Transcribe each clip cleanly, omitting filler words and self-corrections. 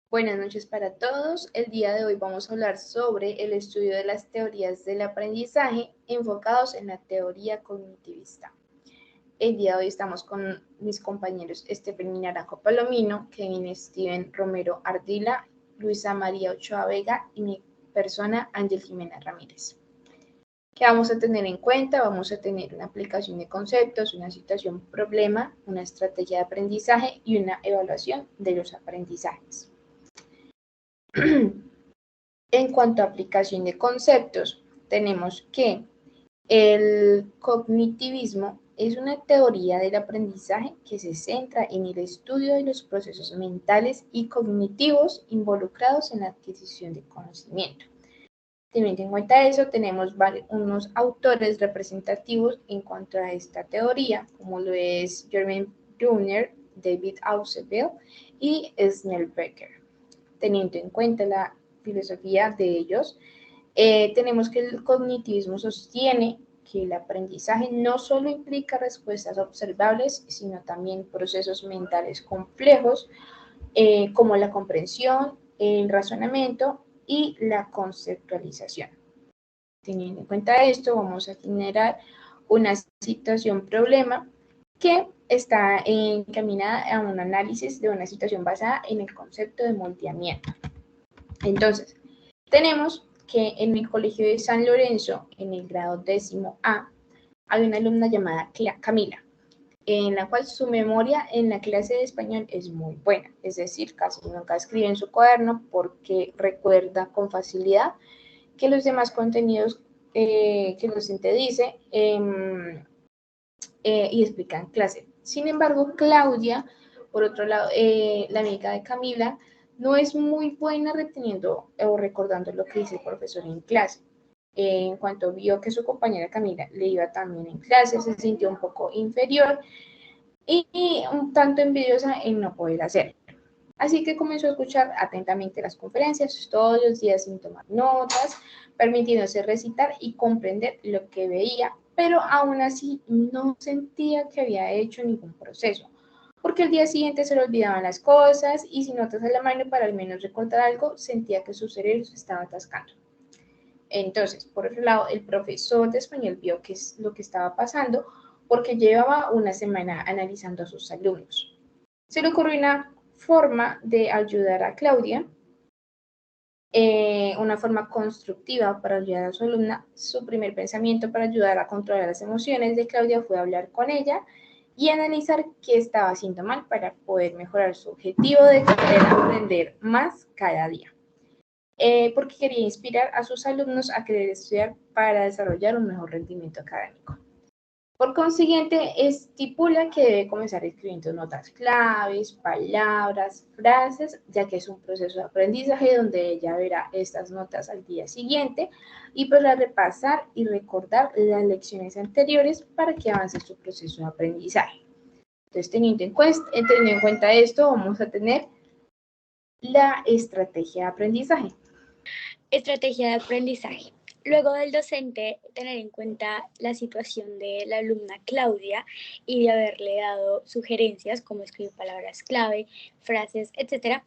Buenas noches para todos. El día de hoy vamos a hablar sobre el estudio de las teorías del aprendizaje enfocados en la teoría cognitivista. El día de hoy estamos con mis compañeros Stephanie Naranjo Palomino, Kevin Steven Romero Ardila, Luisa María Ochoa Vega y mi persona Ángel Jimena Ramírez. ¿Qué vamos a tener en cuenta? Vamos a tener una aplicación de conceptos, una situación problema, una estrategia de aprendizaje y una evaluación de los aprendizajes. En cuanto a aplicación de conceptos, tenemos que el cognitivismo es una teoría del aprendizaje que se centra en el estudio de los procesos mentales y cognitivos involucrados en la adquisición de conocimiento. Teniendo en cuenta eso, tenemos unos autores representativos en cuanto a esta teoría, como lo es Germain Brunner, David Ausubel y Snell Becker. Teniendo en cuenta la filosofía de ellos, tenemos que el cognitivismo sostiene que el aprendizaje no solo implica respuestas observables, sino también procesos mentales complejos, como la comprensión, el razonamiento y la conceptualización. Teniendo en cuenta esto, vamos a generar una situación-problema que está encaminada a un análisis de una situación basada en el concepto de moldeamiento. Entonces, tenemos que en el colegio de San Lorenzo, en el grado 10A, hay una alumna llamada Camila, en la cual su memoria en la clase de español es muy buena, es decir, casi nunca escribe en su cuaderno porque recuerda con facilidad que los demás contenidos que el docente dice y explica en clase. Sin embargo, Claudia, por otro lado, la amiga de Camila, no es muy buena reteniendo o recordando lo que dice el profesor en clase. En cuanto vio que su compañera Camila le iba también en clase, se sintió un poco inferior y un tanto envidiosa en no poder hacerlo. Así que comenzó a escuchar atentamente las conferencias todos los días sin tomar notas, permitiéndose recitar y comprender lo que veía, pero aún así no sentía que había hecho ningún proceso, porque el día siguiente se le olvidaban las cosas y sin notas a la mano para al menos recordar algo, sentía que su cerebro se estaba atascando. Entonces, por otro lado, el profesor de español vio qué es lo que estaba pasando porque llevaba una semana analizando a sus alumnos. Se le ocurrió una forma de ayudar a Claudia, una forma constructiva para ayudar a su alumna. Su primer pensamiento para ayudar a controlar las emociones de Claudia fue hablar con ella y analizar qué estaba haciendo mal para poder mejorar su objetivo de querer aprender más cada día. Porque quería inspirar a sus alumnos a querer estudiar para desarrollar un mejor rendimiento académico. Por consiguiente, estipula que debe comenzar escribiendo notas claves, palabras, frases, ya que es un proceso de aprendizaje donde ella verá estas notas al día siguiente y podrá repasar y recordar las lecciones anteriores para que avance su proceso de aprendizaje. Entonces, teniendo en cuenta esto, vamos a tener la estrategia de aprendizaje. Estrategia de aprendizaje. Luego del docente tener en cuenta la situación de la alumna Claudia y de haberle dado sugerencias como escribir palabras clave, frases, etc.,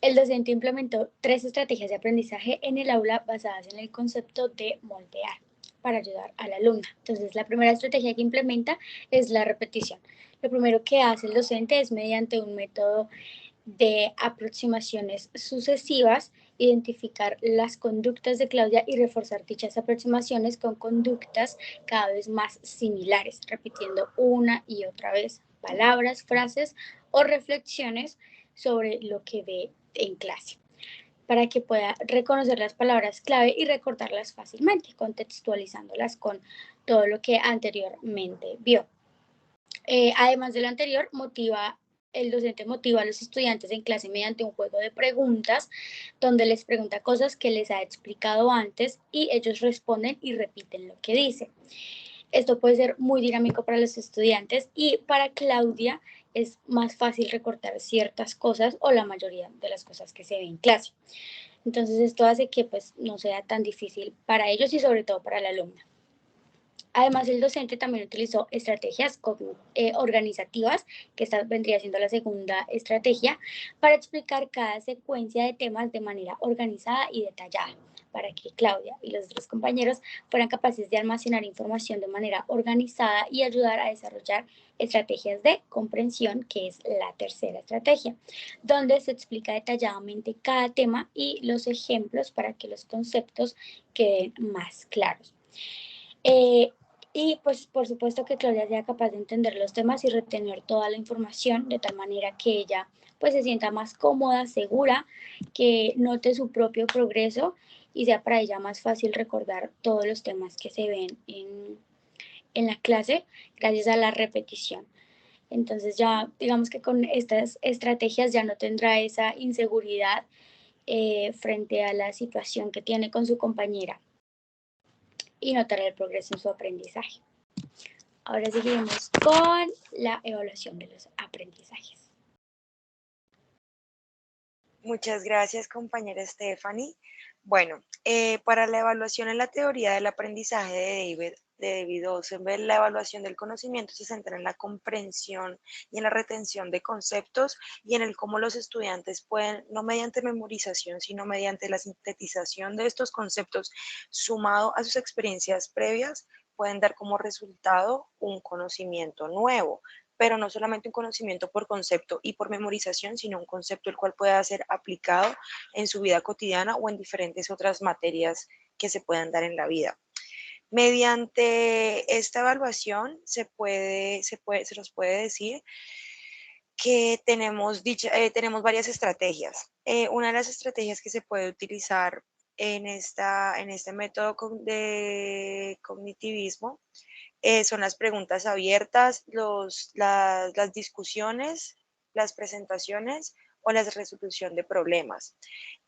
el docente implementó 3 estrategias de aprendizaje en el aula basadas en el concepto de moldear para ayudar a la alumna. Entonces, la primera estrategia que implementa es la repetición. Lo primero que hace el docente es mediante un método de aproximaciones sucesivas, identificar las conductas de Claudia y reforzar dichas aproximaciones con conductas cada vez más similares, repitiendo una y otra vez palabras, frases o reflexiones sobre lo que ve en clase, para que pueda reconocer las palabras clave y recordarlas fácilmente, contextualizándolas con todo lo que anteriormente vio. Además de lo anterior, el docente motiva a los estudiantes en clase mediante un juego de preguntas donde les pregunta cosas que les ha explicado antes y ellos responden y repiten lo que dice. Esto puede ser muy dinámico para los estudiantes y para Claudia es más fácil recordar ciertas cosas o la mayoría de las cosas que se ven en clase. Entonces esto hace que pues no sea tan difícil para ellos y sobre todo para la alumna. Además, el docente también utilizó estrategias organizativas, que esta vendría siendo la segunda estrategia, para explicar cada secuencia de temas de manera organizada y detallada, para que Claudia y los otros compañeros fueran capaces de almacenar información de manera organizada y ayudar a desarrollar estrategias de comprensión, que es la tercera estrategia, donde se explica detalladamente cada tema y los ejemplos para que los conceptos queden más claros. Y pues por supuesto que Claudia sea capaz de entender los temas y retener toda la información de tal manera que ella pues se sienta más cómoda, segura, que note su propio progreso y sea para ella más fácil recordar todos los temas que se ven en la clase gracias a la repetición. Entonces ya digamos que con estas estrategias ya no tendrá esa inseguridad frente a la situación que tiene con su compañera y notará el progreso en su aprendizaje. Ahora seguimos con la evaluación de los aprendizajes. Muchas gracias, compañera Stephanie. Bueno, para la evaluación en la teoría del aprendizaje de David Osenberg, la evaluación del conocimiento se centra en la comprensión y en la retención de conceptos y en el cómo los estudiantes pueden, no mediante memorización, sino mediante la sintetización de estos conceptos, sumado a sus experiencias previas, pueden dar como resultado un conocimiento nuevo, pero no solamente un conocimiento por concepto y por memorización, sino un concepto el cual pueda ser aplicado en su vida cotidiana o en diferentes otras materias que se puedan dar en la vida. Mediante esta evaluación se nos puede decir que tenemos varias estrategias. Una de las estrategias que se puede utilizar en este método de cognitivismo son las preguntas abiertas, las discusiones, las presentaciones o la resolución de problemas.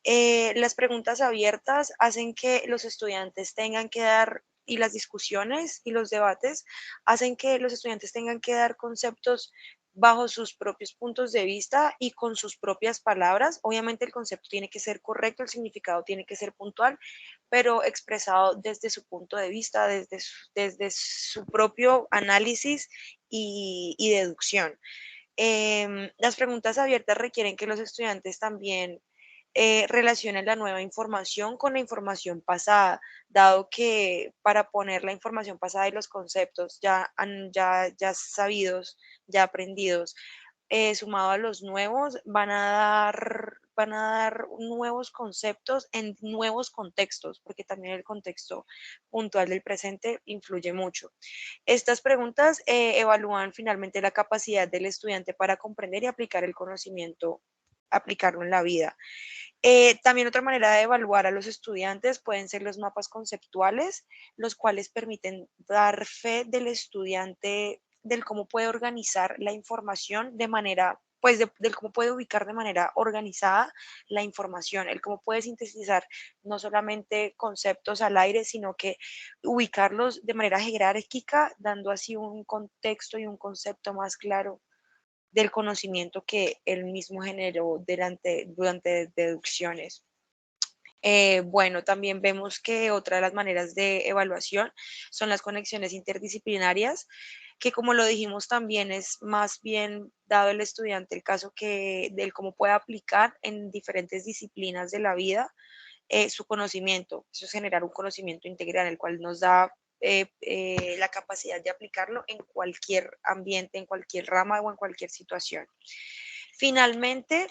Las preguntas abiertas hacen que los estudiantes tengan que dar, y las discusiones y los debates hacen que los estudiantes tengan que dar conceptos bajo sus propios puntos de vista y con sus propias palabras. Obviamente el concepto tiene que ser correcto, el significado tiene que ser puntual, pero expresado desde su punto de vista, desde su propio análisis y deducción. Las preguntas abiertas requieren que los estudiantes también relacionen la nueva información con la información pasada, dado que para poner la información pasada y los conceptos ya sabidos, ya aprendidos, sumado a los nuevos, van a dar nuevos conceptos en nuevos contextos, porque también el contexto puntual del presente influye mucho. Estas preguntas evalúan finalmente la capacidad del estudiante para comprender y aplicar el conocimiento, aplicarlo en la vida. También otra manera de evaluar a los estudiantes pueden ser los mapas conceptuales, los cuales permiten dar fe del estudiante, del cómo puede organizar la información de manera, pues del cómo puede ubicar de manera organizada la información, el cómo puede sintetizar no solamente conceptos al aire, sino que ubicarlos de manera jerárquica, dando así un contexto y un concepto más claro del conocimiento que él mismo generó durante deducciones. Bueno, también vemos que otra de las maneras de evaluación son las conexiones interdisciplinarias, que como lo dijimos también es más bien dado el estudiante el caso del cómo puede aplicar en diferentes disciplinas de la vida su conocimiento. Eso es generar un conocimiento integral, el cual nos da la capacidad de aplicarlo en cualquier ambiente, en cualquier rama o en cualquier situación. Finalmente,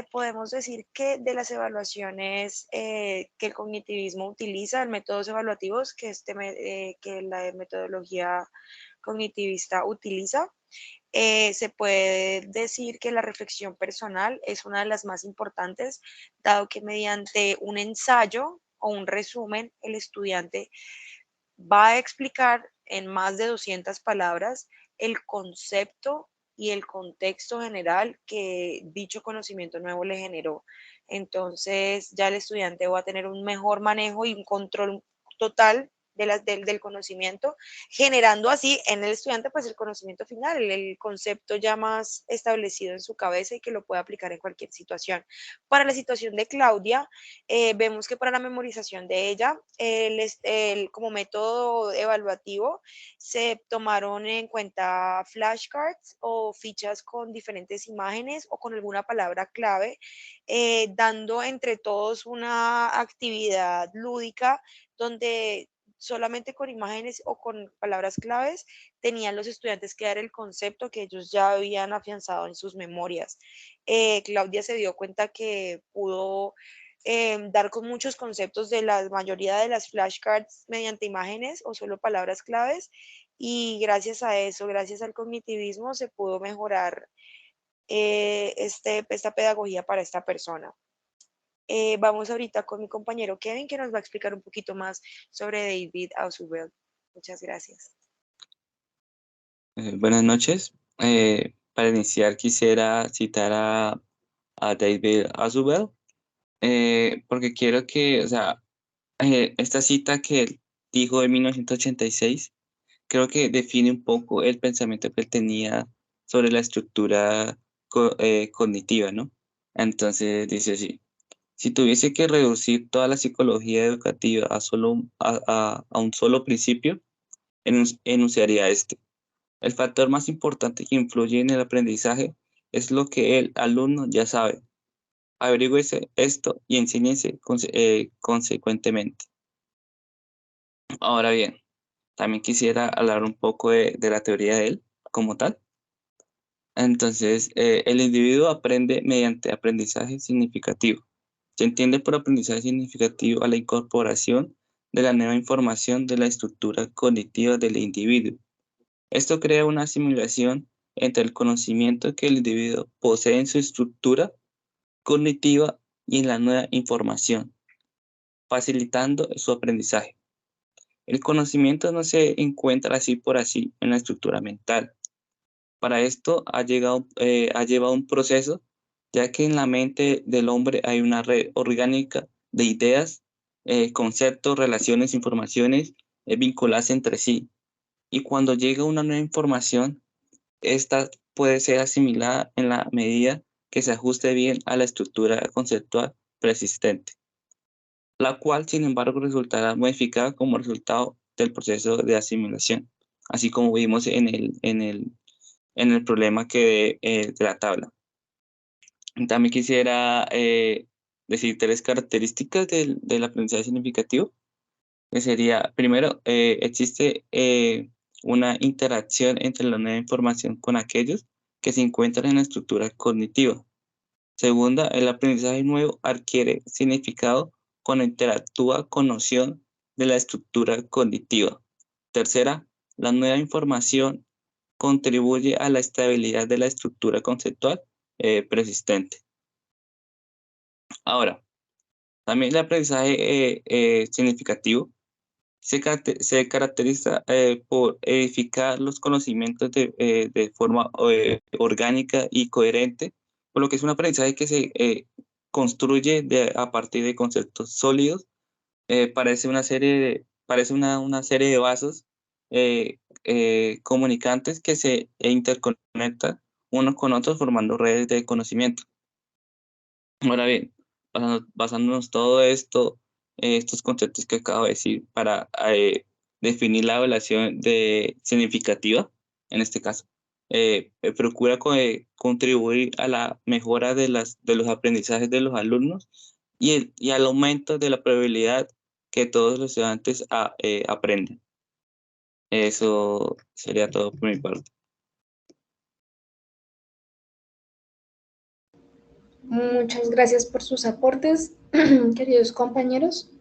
podemos decir que de las evaluaciones que el cognitivismo utiliza, el métodos evaluativos que la metodología cognitivista utiliza, se puede decir que la reflexión personal es una de las más importantes, dado que mediante un ensayo o un resumen, el estudiante va a explicar en más de 200 palabras el concepto y el contexto general que dicho conocimiento nuevo le generó. Entonces ya el estudiante va a tener un mejor manejo y un control total del conocimiento, generando así en el estudiante pues el conocimiento final, el concepto ya más establecido en su cabeza y que lo puede aplicar en cualquier situación. Para la situación de Claudia, vemos que para la memorización de ella, como método evaluativo, se tomaron en cuenta flashcards o fichas con diferentes imágenes o con alguna palabra clave, dando entre todos una actividad lúdica donde solamente con imágenes o con palabras claves tenían los estudiantes que dar el concepto que ellos ya habían afianzado en sus memorias. Claudia se dio cuenta que pudo dar con muchos conceptos de la mayoría de las flashcards mediante imágenes o solo palabras claves, y gracias a eso, gracias al cognitivismo, se pudo mejorar esta pedagogía para esta persona. Vamos ahorita con mi compañero Kevin, que nos va a explicar un poquito más sobre David Ausubel. Muchas gracias. Buenas noches. Para iniciar quisiera citar a David Ausubel, porque quiero que, o sea, esta cita que él dijo en 1986, creo que define un poco el pensamiento que él tenía sobre la estructura cognitiva, ¿no? Entonces dice así: si tuviese que reducir toda la psicología educativa a un solo principio, enunciaría este: el factor más importante que influye en el aprendizaje es lo que el alumno ya sabe. Averígüese esto y enséñese consecuentemente. Ahora bien, también quisiera hablar un poco de la teoría de él como tal. Entonces, el individuo aprende mediante aprendizaje significativo. Se entiende por aprendizaje significativo a la incorporación de la nueva información de la estructura cognitiva del individuo. Esto crea una asimilación entre el conocimiento que el individuo posee en su estructura cognitiva y en la nueva información, facilitando su aprendizaje. El conocimiento no se encuentra así por así en la estructura mental. Para esto ha llevado un proceso, ya que en la mente del hombre hay una red orgánica de ideas, conceptos, relaciones, informaciones vinculadas entre sí. Y cuando llega una nueva información, esta puede ser asimilada en la medida que se ajuste bien a la estructura conceptual persistente, la cual, sin embargo, resultará modificada como resultado del proceso de asimilación, así como vimos en el problema de la tabla. También quisiera decir tres características del aprendizaje significativo, que sería: primero, existe una interacción entre la nueva información con aquellos que se encuentran en la estructura cognitiva. Segunda, el aprendizaje nuevo adquiere significado cuando interactúa con noción de la estructura cognitiva. Tercera, la nueva información contribuye a la estabilidad de la estructura conceptual persistente. Ahora, también el aprendizaje significativo se caracteriza por edificar los conocimientos de forma orgánica y coherente, por lo que es un aprendizaje que se construye a partir de conceptos sólidos. Parece una serie de vasos comunicantes que se interconectan unos con otros formando redes de conocimiento. Ahora bien, basándonos todo esto, estos conceptos que acabo de decir para definir la evaluación significativa, en este caso, procura contribuir a la mejora de los aprendizajes de los alumnos y al aumento de la probabilidad que todos los estudiantes aprenden. Eso sería todo por mi parte. Muchas gracias por sus aportes, queridos compañeros.